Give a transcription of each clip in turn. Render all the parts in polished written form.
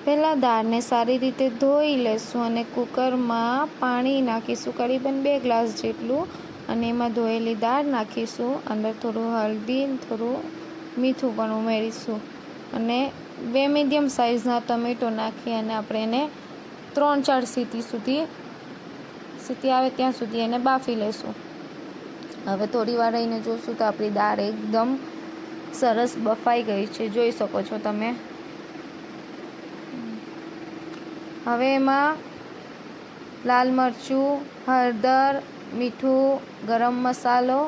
પહેલાં દાળને સારી રીતે ધોઈ લેશું અને કુકરમાં પાણી નાખીશું, કરીબન 2 ગ્લાસ જેટલું, અને એમાં ધોયેલી દાળ નાખીશું. અંદર થોડું હળદી, થોડું મીઠું પણ ઉમેરીશું અને 2 મીડિયમ સાઇઝના ટમેટો નાખી અને આપણે એને 3-4 સીટી આવે ત્યાં સુધી એને બાફી લેશું. હવે થોડી વાર રહીને જોશું તો આપણી દાળ એકદમ સરસ બફાઈ ગઈ છે, જોઈ શકો છો તમે. હવે એમાં લાલ મરચું, હળદર, મીઠું, ગરમ મસાલો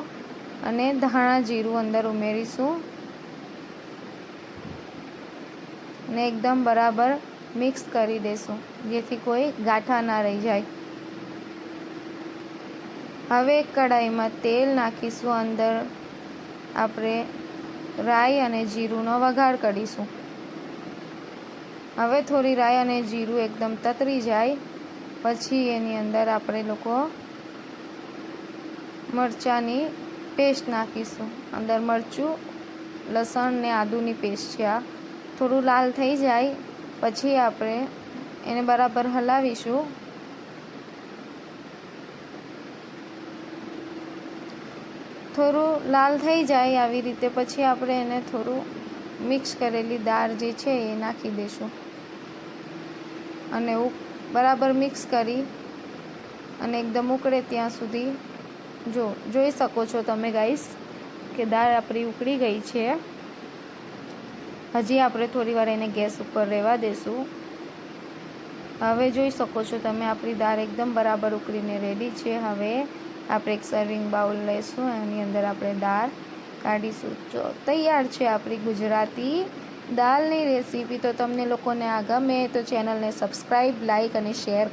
અને ધાણા જીરું અંદર ઉમેરીશું અને એકદમ બરાબર મિક્સ કરી દઈશું, જેથી કોઈ ગાંઠા ના રહી જાય. હવે એક કઢાઈમાં તેલ નાખીશું. અંદર આપણે રાઈ અને જીરુંનો વઘાર કરીશું. હવે થોડી રાઈ અને જીરું એકદમ તતરી જાય પછી એની અંદર આપણે લોકો મરચાંની પેસ્ટ નાખીશું. અંદર મરચું, લસણ ને આદુની પેસ્ટ છે આ. થોડું લાલ થઈ જાય પછી આપણે એને બરાબર હલાવીશું. થોડું લાલ થઈ જાય આવી રીતે પછી આપણે એને થોડું મિક્સ કરેલી દાળ જે છે એ નાખી દઈશું અને બરાબર મિક્સ કરી અને એકદમ ઉકળે ત્યાં સુધી જોઈ શકો છો તમે ગાઈસ કે દાળ આપણી ઉકળી ગઈ છે. હજી આપણે થોડી વાર એને ગેસ ઉપર રહેવા દેશું. હવે જોઈ શકો છો તમે આપણી દાળ એકદમ બરાબર ઉકળીને રેડી છે. હવે આપણે એક સર્વિંગ બાઉલ લઈશું, એની અંદર આપણે દાળ કાઢીશું. તૈયાર છે આપણી ગુજરાતી દાળની રેસીપી. તો તમને લોકોને આ ગમે તો ચેનલને સબસ્ક્રાઈબ, લાઈક અને શેર